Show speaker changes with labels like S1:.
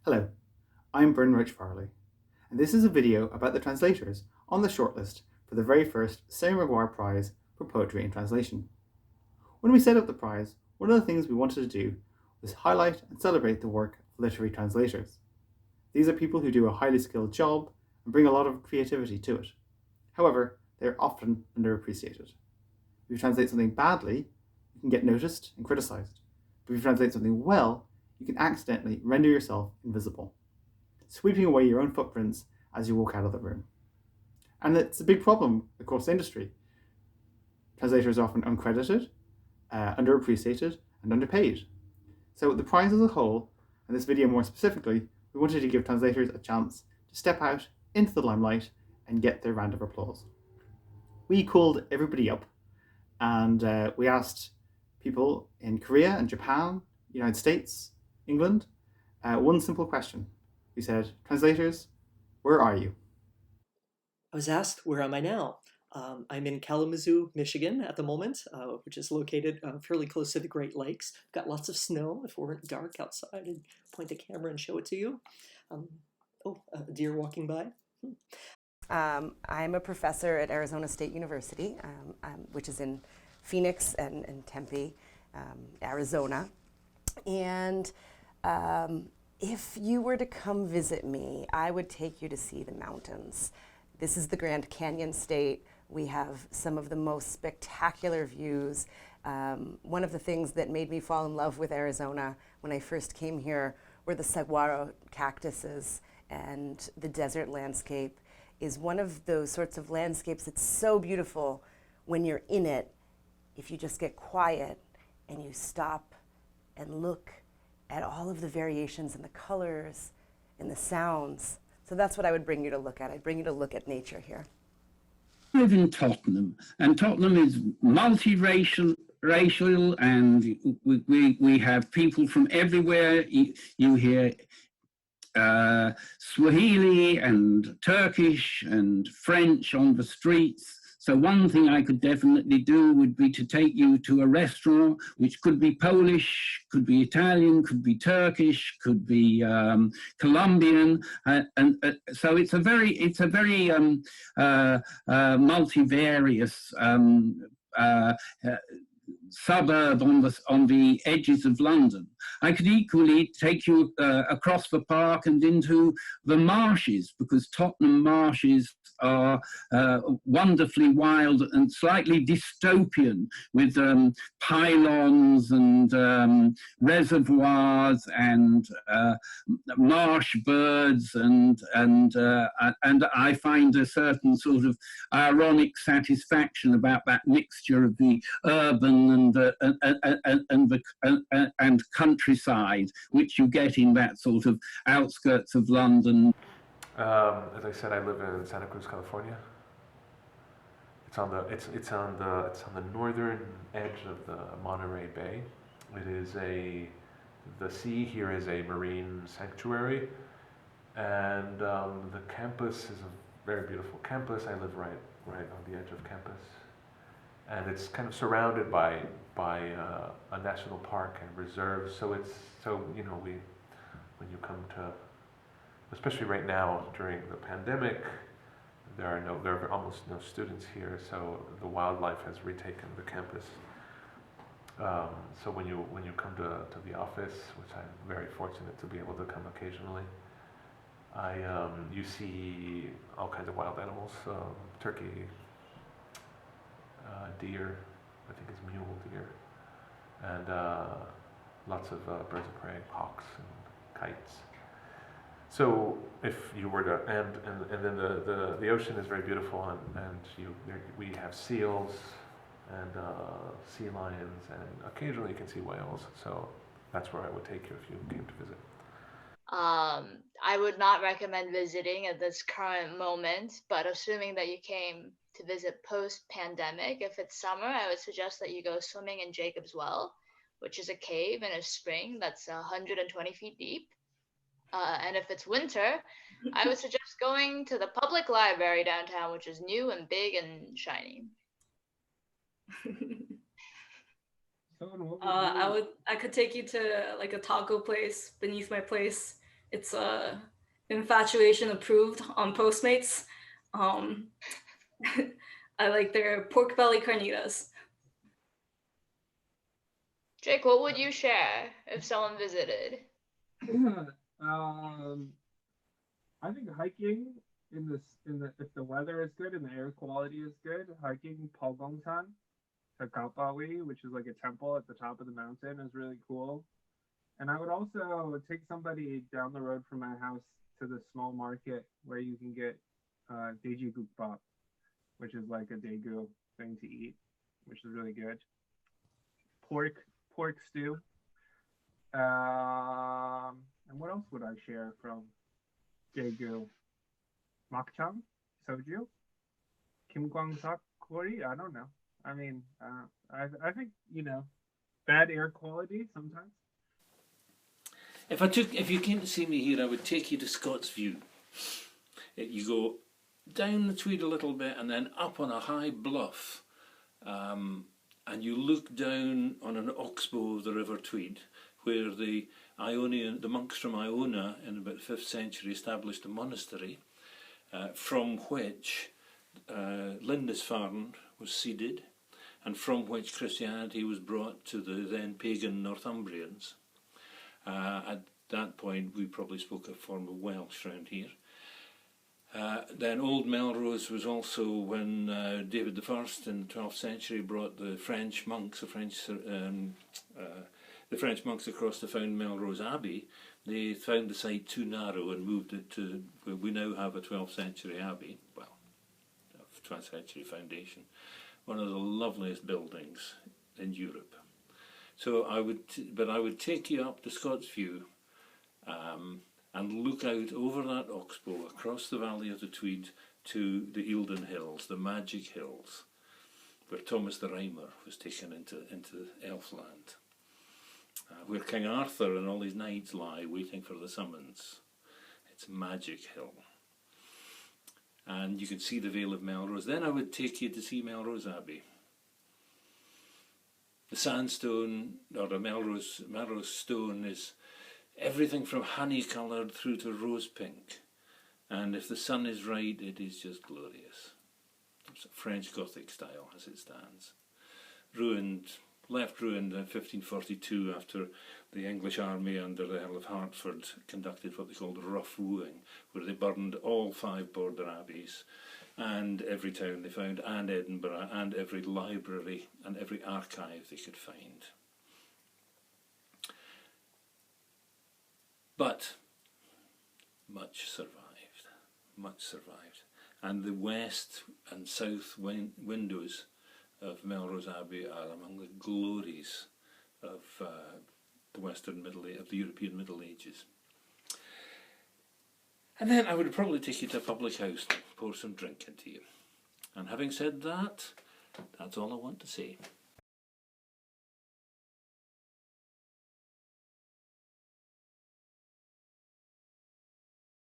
S1: Hello, I'm Bryn Roach Farley, and this is a video about the translators on the shortlist for the very first Sarah Maguire Prize for Poetry and Translation. When we set up the prize, one of the things we wanted to do was highlight and celebrate the work of literary translators. These are people who do a highly skilled job and bring a lot of creativity to it. However, they are often underappreciated. If you translate something badly, you can get noticed and criticised. But if you translate something well, you can accidentally render yourself invisible, sweeping away your own footprints as you walk out of the room. And it's a big problem across the industry. Translators are often uncredited, underappreciated, and underpaid. So the prize as a whole, and this video more specifically, we wanted to give translators a chance to step out into the limelight and get their round of applause. We called everybody up and we asked people in Korea and Japan, United States, England, one simple question. We said, translators, where are you?
S2: I was asked, where am I now? I'm in Kalamazoo, Michigan at the moment, which is located fairly close to the Great Lakes. Got lots of snow. If it weren't dark outside, I'd point the camera and show it to you. Um, a deer walking by.
S3: I'm a professor at Arizona State University, which is in Phoenix and Tempe, Arizona. And if you were to come visit me, I would take you to see the mountains. This is the Grand Canyon State. We have some of the most spectacular views. One of the things that made me fall in love with Arizona when I first came here were the saguaro cactuses and the desert landscape is one of those sorts of landscapes that's so beautiful when you're in it, if you just get quiet and you stop and look at all of the variations in the colors and the sounds. So that's what I would bring you to look at. I'd bring you to look at nature here.
S4: I live in Tottenham, and Tottenham is multiracial, and we have people from everywhere. You hear Swahili and Turkish and French on the streets. So one thing I could definitely do would be to take you to a restaurant, which could be Polish, could be Italian, could be Turkish, could be Colombian, so it's a very multivarious suburb on the edges of London. I could equally take you across the park and into the marshes, because Tottenham marshes are wonderfully wild and slightly dystopian, with pylons and reservoirs and marsh birds, and I find a certain sort of ironic satisfaction about that mixture of the urban and countryside, which you get in that sort of outskirts of London.
S5: As I said, I live in Santa Cruz, California. It's on the northern edge of the Monterey Bay. The sea here is a marine sanctuary, and the campus is a very beautiful campus. I live right on the edge of campus, and it's kind of surrounded by a national park and reserve. So when you come to, especially right now during the pandemic, there are almost no students here, so the wildlife has retaken the campus. So when you come to the office, which I'm very fortunate to be able to come occasionally, you see all kinds of wild animals, turkey, deer, I think it's mule deer, and lots of birds of prey, hawks and kites. So if you were to, and then the ocean is very beautiful, and we have seals and sea lions, and occasionally you can see whales. So that's where I would take you if you came to visit.
S6: I would not recommend visiting at this current moment, but assuming that you came to visit post-pandemic, if it's summer, I would suggest that you go swimming in Jacob's Well, which is a cave in a spring that's 120 feet deep. And if it's winter, I would suggest going to the public library downtown, which is new and big and shiny.
S7: I could take you to like a taco place beneath my place It's Infatuation approved on Postmates. I like their pork belly carnitas.
S6: Jake, what would you share if someone visited?
S8: I think hiking if the weather is good and the air quality is good, hiking Palgongsan to Kapawi, which is like a temple at the top of the mountain, is really cool. And I would also take somebody down the road from my house to the small market where you can get deji gukbap, which is like a daegu thing to eat, which is really good. Pork stew. And what else would I share from daegu? Makchang, soju, kimgwangsak kori. I don't know. I mean, I think bad air quality sometimes.
S9: If you came to see me here, I would take you to Scott's View. You go down the Tweed a little bit and then up on a high bluff, and you look down on an oxbow of the River Tweed, where the monks from Iona in about the 5th century established a monastery, from which Lindisfarne was seeded, and from which Christianity was brought to the then pagan Northumbrians. At that point, we probably spoke a form of Welsh around here. Then Old Melrose was also when David I in the 12th century brought the French monks, the French monks across to found Melrose Abbey. They found the site too narrow and moved it to where we now have a 12th century abbey, well, a 12th century foundation, one of the loveliest buildings in Europe. So I would take you up to Scott's View and look out over that oxbow across the valley of the Tweed to the Eildon Hills, the Magic Hills, where Thomas the Rhymer was taken into Elfland, where King Arthur and all his knights lie waiting for the summons. It's Magic Hill. And you can see the Vale of Melrose. Then I would take you to see Melrose Abbey. The sandstone, or the Melrose stone, is everything from honey-coloured through to rose-pink. And if the sun is right, it is just glorious. It's a French Gothic style as it stands. Left ruined in 1542 after the English army under the Earl of Hertford conducted what they called rough wooing, where they burned all 5 border abbeys and every town they found, and Edinburgh, and every library and every archive they could find. But much survived. And the west and south windows of Melrose Abbey are among the glories of the European Middle Ages. And then I would probably take you to a public house and pour some drink into you. And having said that, that's all I want to say.